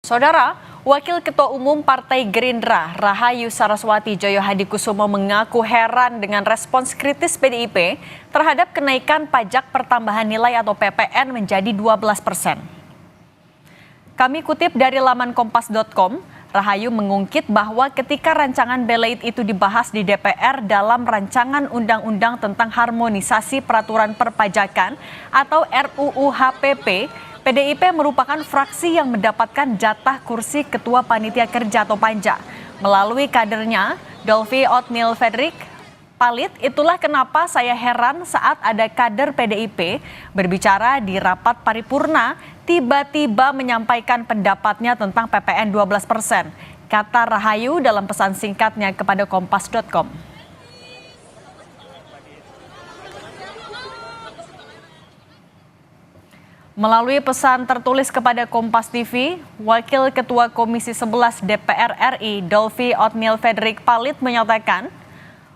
Saudara, Wakil Ketua Umum Partai Gerindra, Rahayu Saraswati Joyo Hadikusumo mengaku heran dengan respons kritis PDIP terhadap kenaikan pajak pertambahan nilai atau PPN menjadi 12%. Kami kutip dari laman kompas.com, Rahayu mengungkit bahwa ketika rancangan Beleit itu dibahas di DPR dalam rancangan undang-undang tentang harmonisasi peraturan perpajakan atau RUU HPP, PDIP merupakan fraksi yang mendapatkan jatah kursi Ketua Panitia Kerja atau Panja. Melalui kadernya, Dolvi Otniel Fredrik Palit, itulah kenapa saya heran saat ada kader PDIP berbicara di rapat paripurna, tiba-tiba menyampaikan pendapatnya tentang PPN 12%, kata Rahayu dalam pesan singkatnya kepada kompas.com. Melalui pesan tertulis kepada Kompas TV, Wakil Ketua Komisi 11 DPR RI Dolvi Otniel Fredrik Palit menyatakan,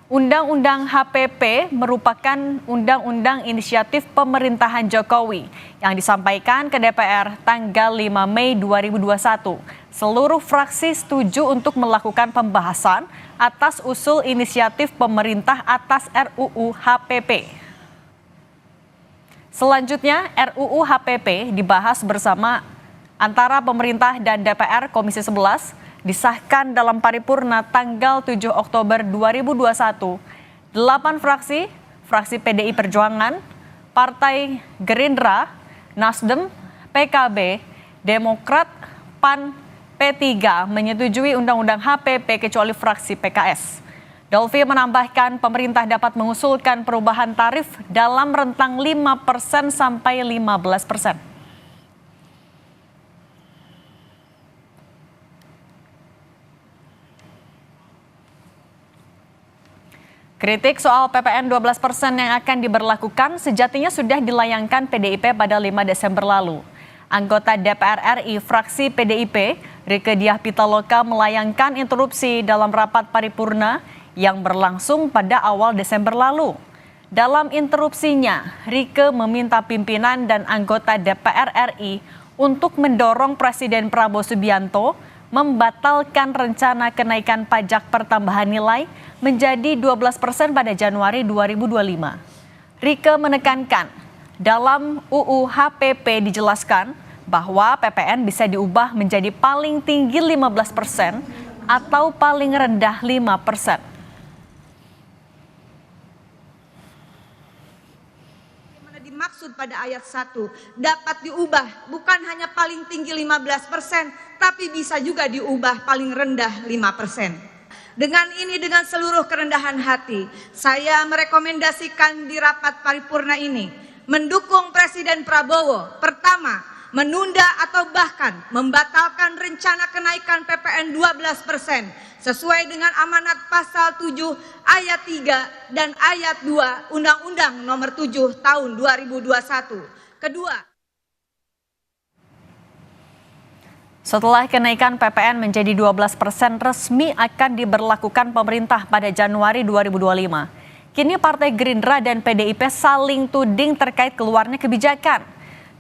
Undang-Undang HPP merupakan undang-undang inisiatif pemerintahan Jokowi yang disampaikan ke DPR tanggal 5 Mei 2021. Seluruh fraksi setuju untuk melakukan pembahasan atas usul inisiatif pemerintah atas RUU HPP. Selanjutnya, RUU HPP dibahas bersama antara pemerintah dan DPR Komisi 11, disahkan dalam paripurna tanggal 7 Oktober 2021. 8 fraksi, fraksi PDI Perjuangan, Partai Gerindra, Nasdem, PKB, Demokrat, PAN, P3 menyetujui Undang-Undang HPP kecuali fraksi PKS. Dolvi menambahkan pemerintah dapat mengusulkan perubahan tarif dalam rentang 5% sampai 15%. Kritik soal PPN 12% yang akan diberlakukan sejatinya sudah dilayangkan PDIP pada 5 Desember lalu. Anggota DPR RI fraksi PDIP, Rieke Diah Pitaloka melayangkan interupsi dalam rapat paripurna yang berlangsung pada awal Desember lalu. Dalam interupsinya, Rieke meminta pimpinan dan anggota DPR RI untuk mendorong Presiden Prabowo Subianto membatalkan rencana kenaikan pajak pertambahan nilai menjadi 12% pada Januari 2025. Rieke menekankan, dalam UU HPP dijelaskan bahwa PPN bisa diubah menjadi paling tinggi 15% atau paling rendah 5%. Maksud pada ayat 1 dapat diubah bukan hanya paling tinggi 15%, tapi bisa juga diubah paling rendah 5%. Dengan ini, dengan seluruh kerendahan hati, saya merekomendasikan di rapat paripurna ini mendukung Presiden Prabowo. Pertama, menunda atau bahkan membatalkan rencana kenaikan PPN 12% sesuai dengan amanat pasal 7 ayat 3 dan ayat 2 Undang-Undang Nomor 7 Tahun 2021. Kedua, setelah kenaikan PPN menjadi 12% resmi akan diberlakukan pemerintah pada Januari 2025. Kini Partai Gerindra dan PDIP saling tuding terkait keluarnya kebijakan.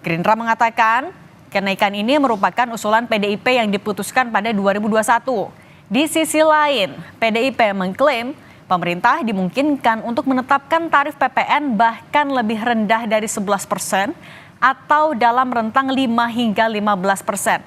Gerindra mengatakan kenaikan ini merupakan usulan PDIP yang diputuskan pada 2021. Di sisi lain, PDIP mengklaim pemerintah dimungkinkan untuk menetapkan tarif PPN bahkan lebih rendah dari 11% atau dalam rentang 5 hingga 15%.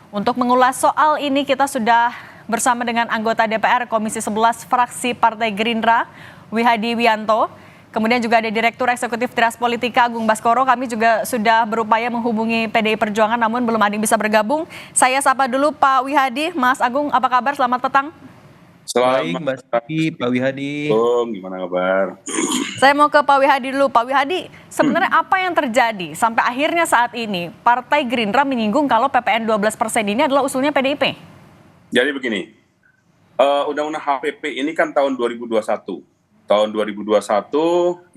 Untuk mengulas soal ini kita sudah bersama dengan anggota DPR Komisi 11 fraksi Partai Gerindra, Wihadi Wianto. Kemudian juga ada Direktur Eksekutif Tras Politika Agung Baskoro. Kami juga sudah berupaya menghubungi PDI Perjuangan namun belum ada yang bisa bergabung. Saya sapa dulu Pak Wihadi. Mas Agung, apa kabar? Selamat petang. Baik, Mbak Siti, Pak Wihadi. Gimana kabar? Saya mau ke Pak Wihadi dulu. Pak Wihadi, sebenarnya apa yang terjadi sampai akhirnya saat ini Partai Gerindra menyinggung kalau PPN 12% ini adalah usulnya PDIP? Jadi begini, Undang-Undang HPP ini kan tahun 2021. Tahun 2021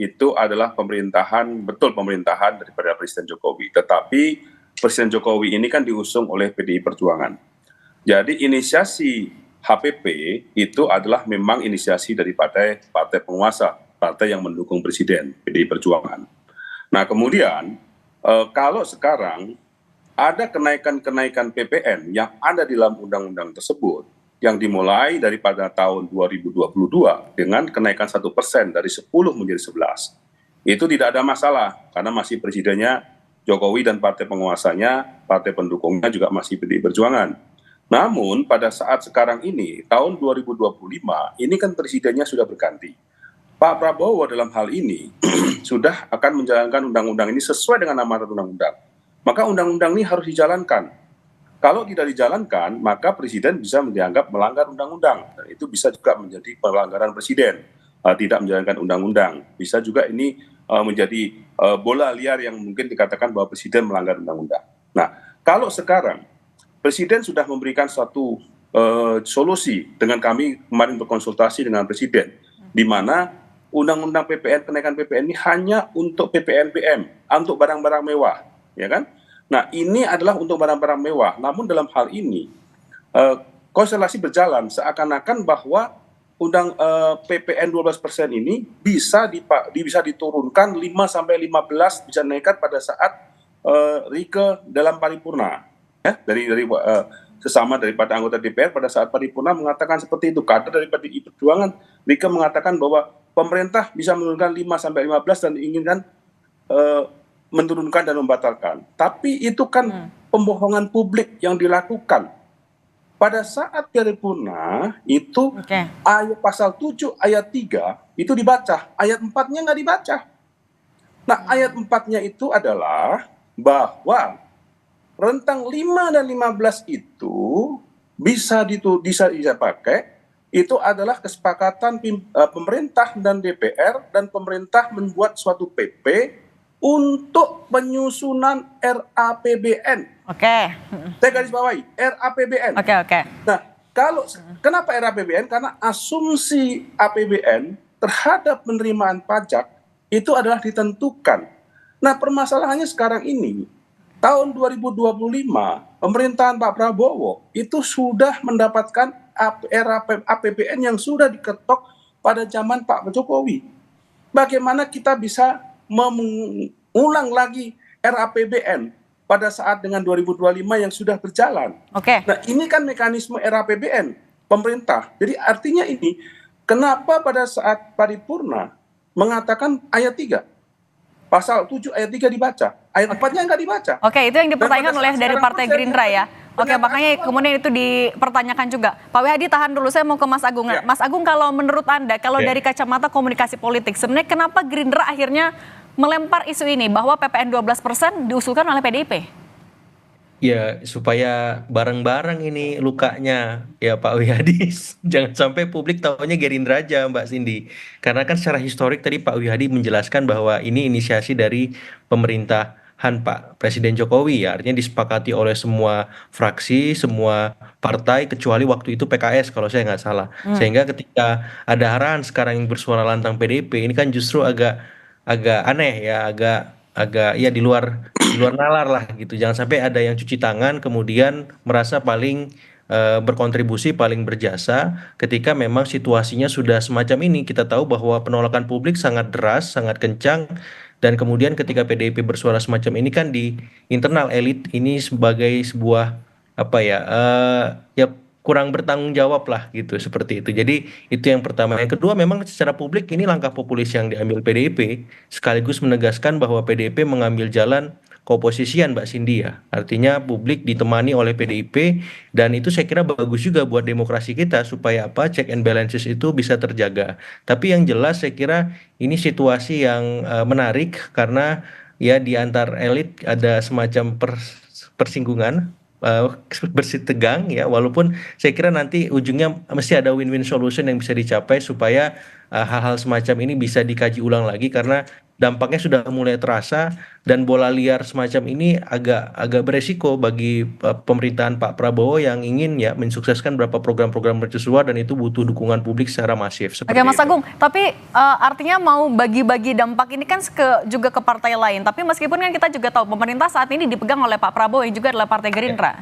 itu adalah pemerintahan daripada Presiden Jokowi. Tetapi Presiden Jokowi ini kan diusung oleh PDI Perjuangan. Jadi inisiasi HPP itu adalah memang inisiasi daripada partai penguasa, partai yang mendukung Presiden, PDI Perjuangan. Nah kemudian kalau sekarang ada kenaikan-kenaikan PPN yang ada di dalam undang-undang tersebut yang dimulai daripada tahun 2022 dengan kenaikan 1% dari 10 menjadi 11. Itu tidak ada masalah karena masih presidennya Jokowi dan partai penguasanya, partai pendukungnya juga masih PDI Perjuangan. Namun pada saat sekarang ini, tahun 2025, ini kan presidennya sudah berganti. Pak Prabowo dalam hal ini sudah akan menjalankan undang-undang ini sesuai dengan amanat undang-undang. Maka undang-undang ini harus dijalankan. Kalau tidak dijalankan, maka presiden bisa dianggap melanggar undang-undang. Dan itu bisa juga menjadi pelanggaran presiden, tidak menjalankan undang-undang. Bisa juga ini menjadi bola liar yang mungkin dikatakan bahwa presiden melanggar undang-undang. Nah, kalau sekarang presiden sudah memberikan suatu solusi dengan kami kemarin berkonsultasi dengan presiden, di mana undang-undang PPN, kenaikan PPN ini hanya untuk PPNBM, untuk barang-barang mewah, ya kan? Nah, ini adalah untuk barang-barang mewah. Namun dalam hal ini konstelasi berjalan seakan-akan bahwa PPN 12% ini bisa diturunkan 5 sampai 15 bisa naikkan pada saat Rike dalam paripurna, ya, dari sesama daripada anggota DPR pada saat paripurna mengatakan seperti itu. Kader dari PDI Perjuangan Rike mengatakan bahwa pemerintah bisa menurunkan 5 sampai 15 dan diinginkan menurunkan dan membatalkan. Tapi itu kan pembohongan publik yang dilakukan. Pada saat paripurna itu ayat pasal 7 ayat 3 itu dibaca, ayat 4-nya nggak dibaca. Nah, ayat 4-nya itu adalah bahwa rentang 5 dan 15 itu bisa dipakai, itu adalah kesepakatan pemerintah dan DPR, dan pemerintah membuat suatu PP untuk penyusunan RAPBN. Saya garis bawahi, RAPBN. Nah, kenapa RAPBN? Karena asumsi APBN terhadap penerimaan pajak itu adalah ditentukan. Nah, permasalahannya sekarang ini, tahun 2025, pemerintahan Pak Prabowo itu sudah mendapatkan APBN yang sudah diketok pada zaman Pak Jokowi. Bagaimana kita bisa mengulang lagi RAPBN pada saat dengan 2025 yang sudah berjalan. Nah, ini kan mekanisme RAPBN pemerintah. Jadi artinya ini, kenapa pada saat paripurna mengatakan ayat 3, pasal 7 ayat 3 dibaca, ayat 4-nya nggak dibaca. Itu yang dipertanyakan oleh dari Partai Gerindra ya. Makanya kemudian itu dipertanyakan juga. Pak Wihadi tahan dulu, saya mau ke Mas Agung. Ya. Mas Agung, kalau menurut Anda, kalau dari kacamata komunikasi politik, sebenarnya kenapa Gerindra akhirnya melempar isu ini bahwa PPN 12% diusulkan oleh PDIP? Ya, supaya bareng-bareng ini lukanya, ya Pak Wihadi. Jangan sampai publik tahunya Gerindra aja, Mbak Cindy. Karena kan secara historik tadi Pak Wihadi menjelaskan bahwa ini inisiasi dari pemerintahan Pak Presiden Jokowi, ya. Artinya disepakati oleh semua fraksi, semua partai, kecuali waktu itu PKS kalau saya nggak salah. Sehingga ketika ada arahan sekarang yang bersuara lantang PDIP, ini kan justru agak aneh ya, agak ya di luar nalar lah gitu. Jangan sampai ada yang cuci tangan kemudian merasa paling berkontribusi, paling berjasa ketika memang situasinya sudah semacam ini. Kita tahu bahwa penolakan publik sangat deras, sangat kencang, dan kemudian ketika PDIP bersuara semacam ini kan di internal elit ini sebagai sebuah ya kurang bertanggung jawab lah gitu, seperti itu. Jadi itu yang pertama. Yang kedua, memang secara publik ini langkah populis yang diambil PDIP sekaligus menegaskan bahwa PDIP mengambil jalan keoposisian, Mbak Cindy, ya. Artinya publik ditemani oleh PDIP, dan itu saya kira bagus juga buat demokrasi kita supaya check and balances itu bisa terjaga. Tapi yang jelas saya kira ini situasi yang menarik karena ya di antar elit ada semacam persinggungan, bersih tegang ya, walaupun saya kira nanti ujungnya mesti ada win-win solution yang bisa dicapai supaya hal-hal semacam ini bisa dikaji ulang lagi, karena dampaknya sudah mulai terasa dan bola liar semacam ini agak beresiko bagi pemerintahan Pak Prabowo yang ingin ya mensukseskan beberapa program-program mercusuar, dan itu butuh dukungan publik secara masif. Oke, Mas Agung, tapi artinya mau bagi-bagi dampak ini kan juga ke partai lain, tapi meskipun kan kita juga tahu pemerintah saat ini dipegang oleh Pak Prabowo yang juga adalah Partai Gerindra.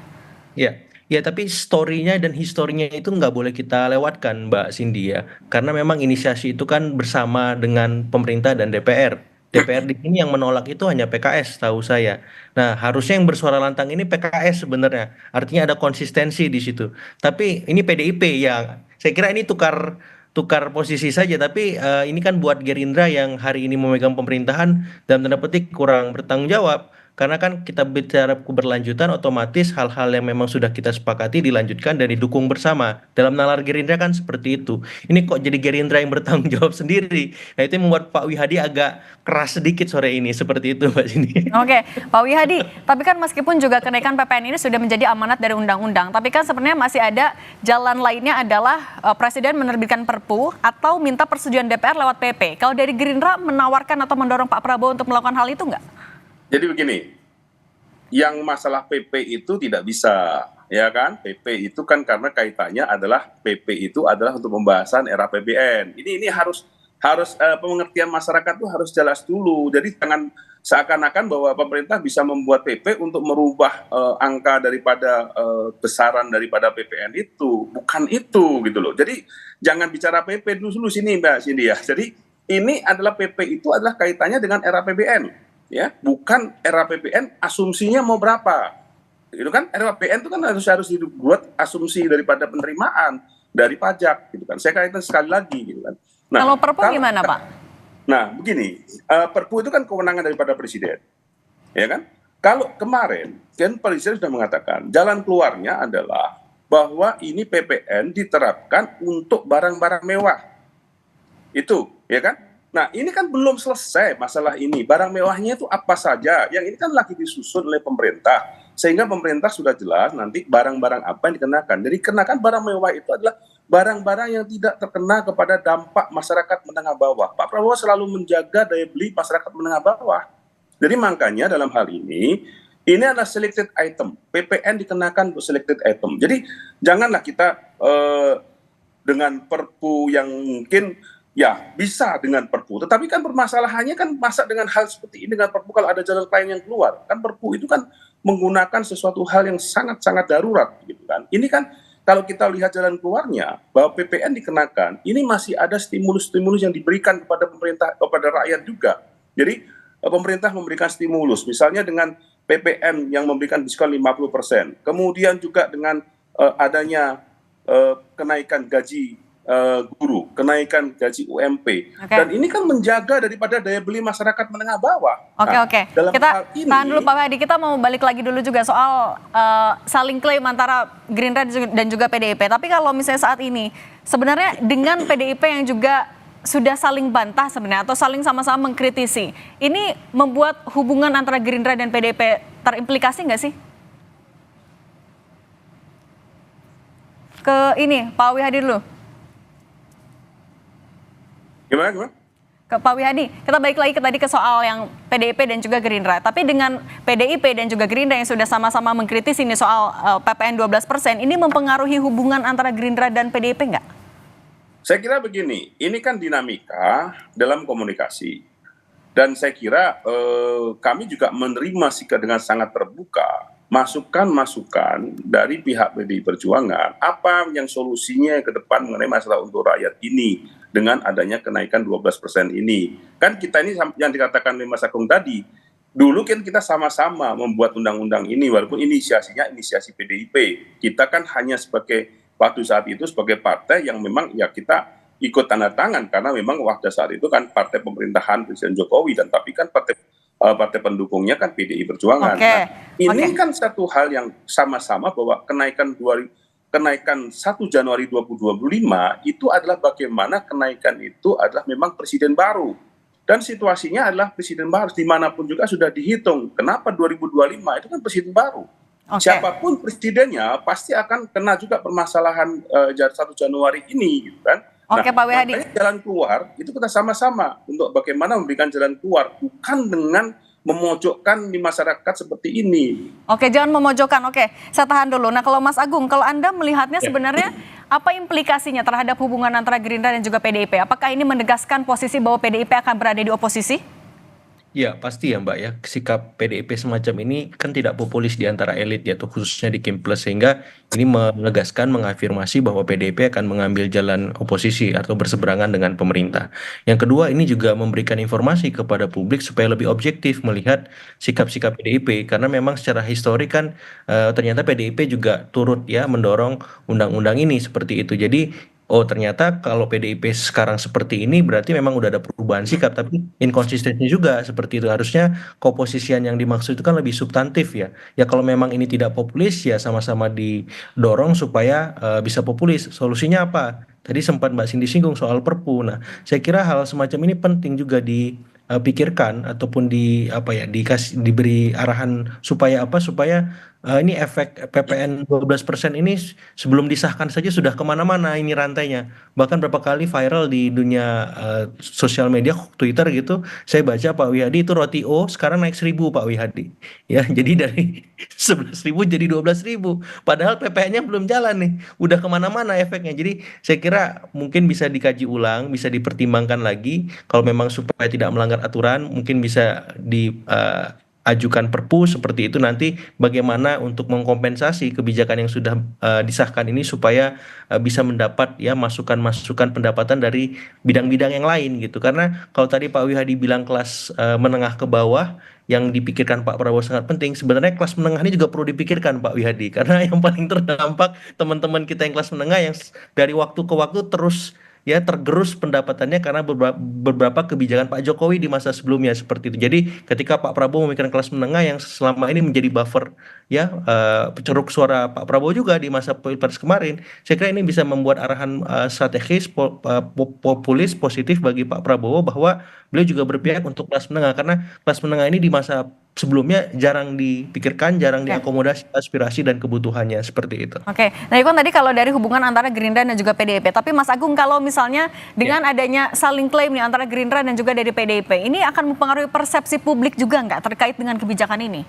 Ya, tapi story-nya dan historinya itu nggak boleh kita lewatkan, Mbak Cindy, ya. Karena memang inisiasi itu kan bersama dengan pemerintah dan DPR. DPRD ini yang menolak itu hanya PKS tahu saya. Nah, harusnya yang bersuara lantang ini PKS sebenarnya. Artinya ada konsistensi di situ. Tapi ini PDIP ya. Saya kira ini tukar tukar posisi saja, tapi ini kan buat Gerindra yang hari ini memegang pemerintahan dalam tanda petik kurang bertanggung jawab. Karena kan kita bicara keberlanjutan, otomatis hal-hal yang memang sudah kita sepakati dilanjutkan dan didukung bersama. Dalam nalar Gerindra kan seperti itu. Ini kok jadi Gerindra yang bertanggung jawab sendiri. Nah, itu yang membuat Pak Wihadi agak keras sedikit sore ini. Seperti itu, Mbak Cindy. Oke, Pak Wihadi, tapi kan meskipun juga kenaikan PPN ini sudah menjadi amanat dari undang-undang, tapi kan sebenarnya masih ada jalan lainnya adalah Presiden menerbitkan Perpu atau minta persetujuan DPR lewat PP. Kalau dari Gerindra menawarkan atau mendorong Pak Prabowo untuk melakukan hal itu nggak? Jadi begini, yang masalah PP itu tidak bisa, ya kan? PP itu kan karena kaitannya adalah PP itu adalah untuk pembahasan era APBN. Ini harus pengertian masyarakat itu harus jelas dulu. Jadi jangan seakan-akan bahwa pemerintah bisa membuat PP untuk merubah angka daripada besaran daripada PPN itu. Bukan itu gitu loh. Jadi jangan bicara PP dulu sini Mbak Cindy ya. Jadi ini adalah PP itu adalah kaitannya dengan era APBN. Ya, bukan era APBN asumsinya mau berapa. Itu kan era APBN itu kan harus dibuat asumsi daripada penerimaan dari pajak gitu kan. Saya kaitan sekali lagi gitu kan. Nah, kalau Perpu gimana, Pak? Nah, begini, Perpu itu kan kewenangan daripada presiden. Ya kan? Kalau kemarin kan presiden sudah mengatakan jalan keluarnya adalah bahwa ini PPN diterapkan untuk barang-barang mewah. Itu, ya kan? Nah, ini kan belum selesai masalah ini. Barang mewahnya itu apa saja? Yang ini kan lagi disusun oleh pemerintah. Sehingga pemerintah sudah jelas nanti barang-barang apa yang dikenakan. Jadi kenakan barang mewah itu adalah barang-barang yang tidak terkena kepada dampak masyarakat menengah bawah. Pak Prabowo selalu menjaga daya beli masyarakat menengah bawah. Jadi makanya dalam hal ini adalah selected item. PPN dikenakan untuk selected item. Jadi janganlah kita dengan Perpu yang mungkin ya bisa dengan Perpu, tetapi kan permasalahannya kan masa dengan hal seperti ini dengan Perpu kalau ada jalan lain yang keluar, kan Perpu itu kan menggunakan sesuatu hal yang sangat-sangat darurat gitu kan. Ini kan kalau kita lihat jalan keluarnya bahwa PPN dikenakan, ini masih ada stimulus-stimulus yang diberikan kepada pemerintah, kepada rakyat juga. Jadi pemerintah memberikan stimulus, misalnya dengan PPN yang memberikan diskon 50%, kemudian juga dengan adanya kenaikan gaji guru, kenaikan gaji UMP, dan ini kan menjaga daripada daya beli masyarakat menengah bawah. Oke. Kita tahan dulu Pak Wihadi, kita mau balik lagi dulu juga soal saling klaim antara Gerindra dan juga PDIP. Tapi kalau misalnya saat ini, sebenarnya dengan PDIP yang juga sudah saling bantah sebenarnya atau saling sama-sama mengkritisi, ini membuat hubungan antara Gerindra dan PDIP terimplikasi nggak sih? Ke ini, Pak Wihadi dulu. Gimana? Ke Pak Wihadi, kita balik lagi tadi ke soal yang PDIP dan juga Gerindra. Tapi dengan PDIP dan juga Gerindra yang sudah sama-sama mengkritisi ini soal PPN 12%, ini mempengaruhi hubungan antara Gerindra dan PDIP nggak? Saya kira begini, ini kan dinamika dalam komunikasi. Dan saya kira kami juga menerima dengan sangat terbuka masukan-masukan dari pihak PDI Perjuangan, apa yang solusinya ke depan mengenai masalah untuk rakyat ini dengan adanya kenaikan 12% ini. Kan kita ini yang dikatakan oleh Mas Agung tadi, dulu kan kita sama-sama membuat undang-undang ini, walaupun inisiasinya inisiasi PDIP. Kita kan hanya sebagai, waktu saat itu sebagai partai yang memang ya kita ikut tanda tangan, karena memang waktu saat itu kan partai pemerintahan Presiden Jokowi, dan tapi kan partai pendukungnya kan PDI Perjuangan. Nah, ini kan satu hal yang sama-sama bahwa kenaikan 1 Januari 2025 itu adalah bagaimana kenaikan itu adalah memang presiden baru. Dan situasinya adalah presiden baru, dimanapun juga sudah dihitung. Kenapa 2025 itu kan presiden baru. Siapapun presidennya pasti akan kena juga permasalahan 1 Januari ini gitu kan. Oke, Pak Wihadi. Jalan keluar itu kita sama-sama untuk bagaimana memberikan jalan keluar, bukan dengan memojokkan di masyarakat seperti ini. Oke, jangan memojokkan. Oke, saya tahan dulu. Nah, kalau Mas Agung, kalau Anda melihatnya sebenarnya apa implikasinya terhadap hubungan antara Gerindra dan juga PDIP? Apakah ini menegaskan posisi bahwa PDIP akan berada di oposisi? Ya, pasti ya Mbak ya, sikap PDIP semacam ini kan tidak populis di antara elit ya, tuh khususnya di Kim Plus, sehingga ini menegaskan, mengafirmasi bahwa PDIP akan mengambil jalan oposisi atau berseberangan dengan pemerintah. Yang kedua, ini juga memberikan informasi kepada publik supaya lebih objektif melihat sikap-sikap PDIP, karena memang secara histori kan ternyata PDIP juga turut ya mendorong undang-undang ini seperti itu. Jadi oh ternyata kalau PDIP sekarang seperti ini berarti memang udah ada perubahan sikap, tapi inkonsistensi juga seperti itu. Harusnya komposisian yang dimaksud itu kan lebih substantif ya. Ya kalau memang ini tidak populis ya sama-sama didorong supaya bisa populis. Solusinya apa? Tadi sempat Mbak Cindy singgung soal Perpu. Nah, saya kira hal semacam ini penting juga dipikirkan ataupun di apa ya diberi arahan supaya apa supaya ini efek PPN 12% ini sebelum disahkan saja sudah kemana-mana ini rantainya. Bahkan berapa kali viral di dunia sosial media, Twitter gitu, saya baca Pak Wihadi itu roti O sekarang naik 1.000 Pak Wihadi. Ya, jadi dari 11.000 jadi 12.000. Padahal PPN-nya belum jalan nih, udah kemana-mana efeknya. Jadi saya kira mungkin bisa dikaji ulang, bisa dipertimbangkan lagi. Kalau memang supaya tidak melanggar aturan, mungkin bisa ajukan perpu seperti itu nanti bagaimana untuk mengkompensasi kebijakan yang sudah disahkan ini supaya bisa mendapat ya masukan-masukan pendapatan dari bidang-bidang yang lain gitu. Karena kalau tadi Pak Wihadi bilang kelas menengah ke bawah yang dipikirkan Pak Prabowo sangat penting, sebenarnya kelas menengah ini juga perlu dipikirkan Pak Wihadi karena yang paling terdampak teman-teman kita yang kelas menengah yang dari waktu ke waktu terus ya tergerus pendapatannya karena beberapa kebijakan Pak Jokowi di masa sebelumnya seperti itu. Jadi ketika Pak Prabowo memikirkan kelas menengah yang selama ini menjadi buffer ya ceruk suara Pak Prabowo juga di masa Pilpres kemarin, saya kira ini bisa membuat arahan strategis populis positif bagi Pak Prabowo bahwa beliau juga berpihak untuk kelas menengah karena kelas menengah ini di masa sebelumnya jarang dipikirkan, jarang Oke. diakomodasi aspirasi dan kebutuhannya seperti itu. Oke, nah Ikon tadi kalau dari hubungan antara Gerindra dan juga PDIP, tapi Mas Agung kalau misalnya dengan adanya saling klaim nih antara Gerindra dan juga dari PDIP, ini akan mempengaruhi persepsi publik juga nggak terkait dengan kebijakan ini?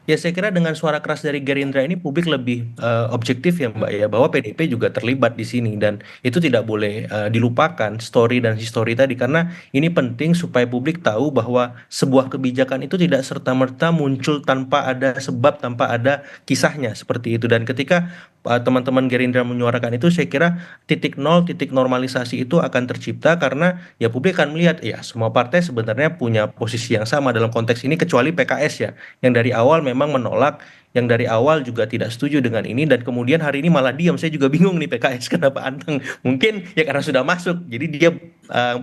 Ya saya kira dengan suara keras dari Gerindra ini publik lebih objektif ya Mbak ya bahwa PDIP juga terlibat di sini dan itu tidak boleh dilupakan story dan histori tadi karena ini penting supaya publik tahu bahwa sebuah kebijakan itu tidak serta-merta muncul tanpa ada sebab, tanpa ada kisahnya seperti itu. Dan ketika teman-teman Gerindra menyuarakan itu saya kira titik nol, titik normalisasi itu akan tercipta karena ya publik akan melihat ya semua partai sebenarnya punya posisi yang sama dalam konteks ini kecuali PKS ya yang dari awal memang menolak, yang dari awal juga tidak setuju dengan ini dan kemudian hari ini malah diam. Saya juga bingung nih PKS kenapa anteng. Mungkin ya karena sudah masuk. Jadi dia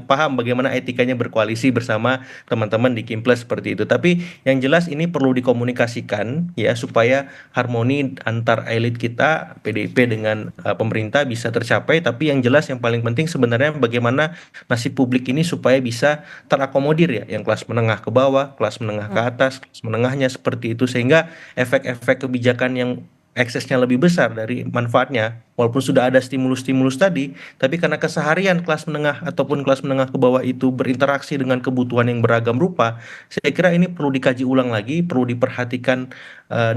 paham bagaimana etikanya berkoalisi bersama teman-teman di Kim Plus seperti itu. Tapi yang jelas ini perlu dikomunikasikan ya supaya harmoni antar elit kita PDIP dengan pemerintah bisa tercapai. Tapi yang jelas yang paling penting sebenarnya bagaimana nasib publik ini supaya bisa terakomodir ya yang kelas menengah ke bawah, kelas menengah ke atas, kelas menengahnya seperti itu sehingga efek-efek kebijakan yang eksesnya lebih besar dari manfaatnya walaupun sudah ada stimulus-stimulus tadi tapi karena keseharian kelas menengah ataupun kelas menengah ke bawah itu berinteraksi dengan kebutuhan yang beragam rupa saya kira ini perlu dikaji ulang lagi perlu diperhatikan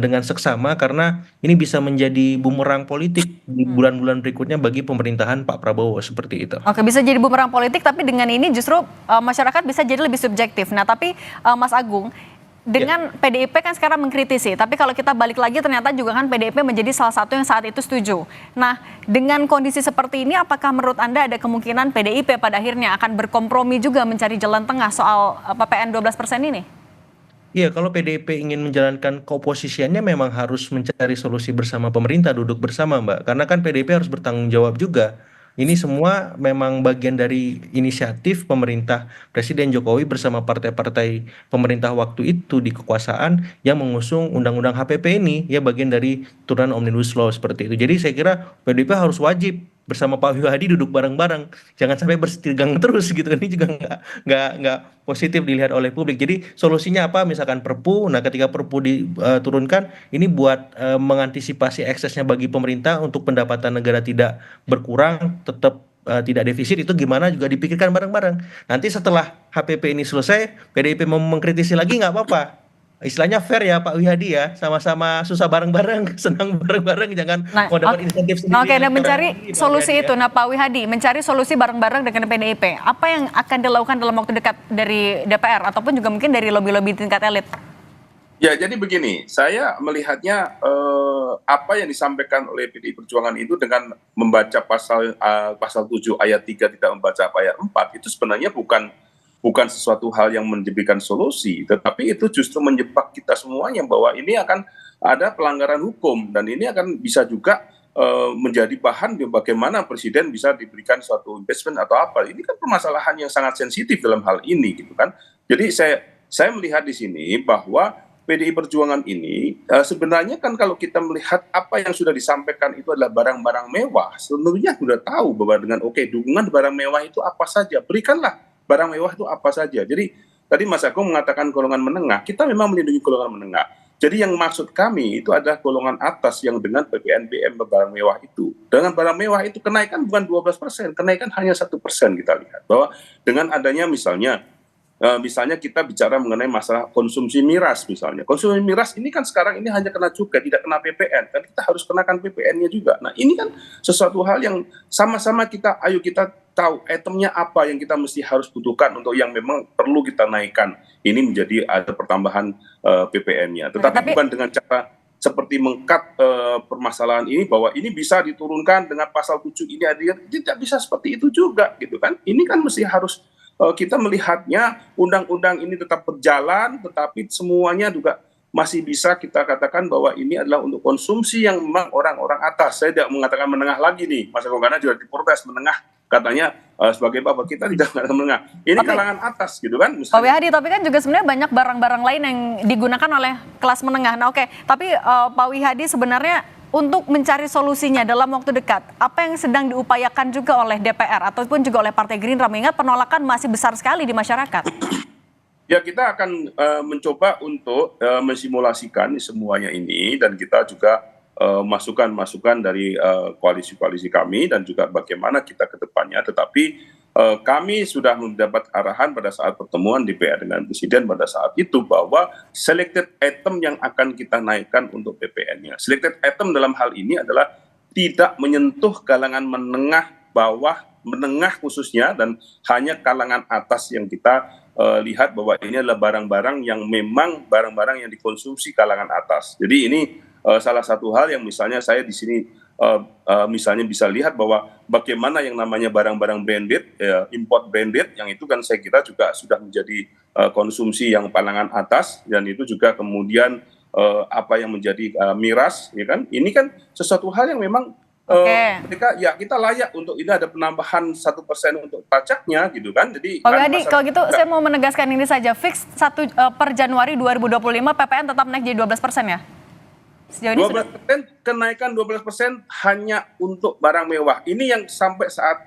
dengan seksama karena ini bisa menjadi bumerang politik di bulan-bulan berikutnya bagi pemerintahan Pak Prabowo seperti itu. Oke, bisa jadi bumerang politik, tapi dengan ini justru masyarakat bisa jadi lebih subjektif. Nah, tapi Mas Agung, dengan PDIP kan sekarang mengkritisi, tapi kalau kita balik lagi ternyata juga kan PDIP menjadi salah satu yang saat itu setuju. Nah, dengan kondisi seperti ini, apakah menurut Anda ada kemungkinan PDIP pada akhirnya akan berkompromi juga mencari jalan tengah soal PPN 12% ini? Iya, kalau PDIP ingin menjalankan keoposisiannya memang harus mencari solusi bersama pemerintah, duduk bersama, Mbak. Karena kan PDIP harus bertanggung jawab juga. Ini semua memang bagian dari inisiatif pemerintah Presiden Jokowi bersama partai-partai pemerintah waktu itu di kekuasaan yang mengusung undang-undang HPP ini, ya bagian dari turunan Omnibus Law seperti itu. Jadi saya kira PDIP harus wajib bersama Pak Wihadi duduk bareng-bareng, jangan sampai bersetegang terus gitu kan ini juga nggak positif dilihat oleh publik. Jadi solusinya apa? Misalkan Perpu. Nah, ketika Perpu diturunkan, ini buat mengantisipasi eksesnya bagi pemerintah untuk pendapatan negara tidak berkurang, tetap tidak defisit itu gimana juga dipikirkan bareng-bareng. Nanti setelah HPP ini selesai, PDIP mau mengkritisi lagi nggak apa-apa. istilahnya fair ya Pak Wihadi ya, sama-sama susah bareng-bareng, senang bareng-bareng, jangan Nah, mau dapat insentif sendiri. oke, dan mencari solusi itu. Nah, Pak Wihadi, mencari solusi bareng-bareng dengan PDIP. Apa yang akan dilakukan dalam waktu dekat dari DPR ataupun juga mungkin dari lobby-lobby tingkat elit? Ya, jadi begini, saya melihatnya apa yang disampaikan oleh PDI Perjuangan itu dengan membaca pasal 7 ayat 3 tidak membaca ayat 4 itu sebenarnya bukan sesuatu hal yang menjadikan solusi, tetapi itu justru menjebak kita semuanya bahwa ini akan ada pelanggaran hukum dan ini akan bisa juga menjadi bahan bagaimana presiden bisa diberikan suatu impeachment atau apa. Ini kan permasalahan yang sangat sensitif dalam hal ini gitu kan. Jadi saya melihat di sini bahwa PDI Perjuangan ini sebenarnya kan kalau kita melihat apa yang sudah disampaikan itu adalah barang-barang mewah, sebenarnya sudah tahu bahwa dengan dukungan barang mewah itu apa saja, berikanlah barang mewah itu apa saja. Jadi tadi Mas Agung mengatakan golongan menengah, kita memang melindungi golongan menengah. Jadi yang maksud kami itu adalah golongan atas yang dengan PPNBM barang mewah itu. Dengan barang mewah itu kenaikan bukan 12%, kenaikan hanya 1% kita lihat. Bahwa dengan adanya misalnya kita bicara mengenai masalah konsumsi miras misalnya. Konsumsi miras ini kan sekarang ini hanya kena cukai, tidak kena PPN. Kan kita harus kenakan PPN-nya juga. Nah ini kan sesuatu hal yang sama-sama kita tahu itemnya apa yang kita mesti harus butuhkan untuk yang memang perlu kita naikkan. Ini menjadi ada pertambahan PPN-nya. Tetapi bukan dengan cara seperti mengkat permasalahan ini bahwa ini bisa diturunkan dengan pasal 7 ini tidak bisa seperti itu juga gitu kan. Ini kan mesti harus kita melihatnya undang-undang ini tetap berjalan, tetapi semuanya juga masih bisa kita katakan bahwa ini adalah untuk konsumsi yang memang orang-orang atas. Saya tidak mengatakan menengah lagi nih, Mas Agung, karena juga diprotes menengah, katanya sebagai Bapak kita tidak menengah. Ini kalangan atas gitu kan. Pak Wihadi, tapi kan juga sebenarnya banyak barang-barang lain yang digunakan oleh kelas menengah. Nah oke, tapi Pak Wihadi sebenarnya untuk mencari solusinya dalam waktu dekat, apa yang sedang diupayakan juga oleh DPR ataupun juga oleh Partai Gerindra, mengingat penolakan masih besar sekali di masyarakat? Ya kita akan mencoba untuk mensimulasikan semuanya ini dan kita juga masukan-masukan dari koalisi-koalisi kami dan juga bagaimana kita ke depannya. Tetapi kami sudah mendapat arahan pada saat pertemuan DPR dengan Presiden pada saat itu bahwa selected item yang akan kita naikkan untuk PPN-nya. Selected item dalam hal ini adalah tidak menyentuh kalangan menengah bawah, menengah khususnya, dan hanya kalangan atas yang kita lihat bahwa ini adalah barang-barang yang memang barang-barang yang dikonsumsi kalangan atas. Jadi ini salah satu hal yang misalnya saya di sini misalnya bisa lihat bahwa bagaimana yang namanya barang-barang branded, import branded, yang itu kan saya kira juga sudah menjadi konsumsi yang kalangan atas, dan itu juga kemudian apa yang menjadi miras, ya kan? Ini kan sesuatu hal yang memang kita layak untuk ini ada penambahan 1% untuk pajaknya gitu kan. Jadi Pak Wihadi, kalau gitu saya mau menegaskan ini saja, fix per Januari 2025 PPN tetap naik jadi 12% ya? 12%, kenaikan 12% hanya untuk barang mewah. Ini yang sampai saat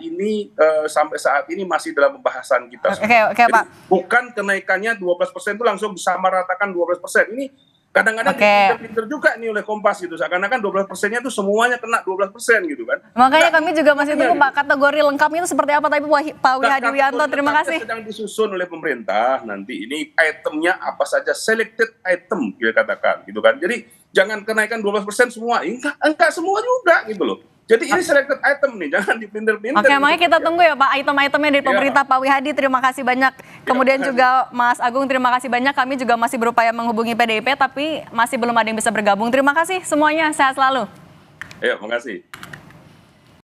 ini masih dalam pembahasan kita. Oke, Pak. Bukan kenaikannya 12% itu langsung disamaratakan 12%. Ini kadang-kadang pinter juga nih oleh Kompas gitu. Seakan-akan 12%-nya itu semuanya kena 12% gitu kan. Makanya kami juga masih tunggu Pak kategori lengkapnya itu seperti apa. Tapi Pak Wihadi Wianto, terima kasih. Sedang disusun oleh pemerintah nanti ini itemnya apa saja, selected item kita katakan gitu kan. Jadi jangan kenaikan 12% semua, enggak semua juga gitu loh. Jadi ini selected item nih, jangan dipinter-pinter. Oke, makanya kita tunggu ya Pak, item-itemnya dari pemerintah. Pak Wihadi, terima kasih banyak. Kemudian juga Mas Agung, terima kasih banyak. Kami juga masih berupaya menghubungi PDIP, tapi masih belum ada yang bisa bergabung. Terima kasih semuanya, sehat selalu. Ya, makasih.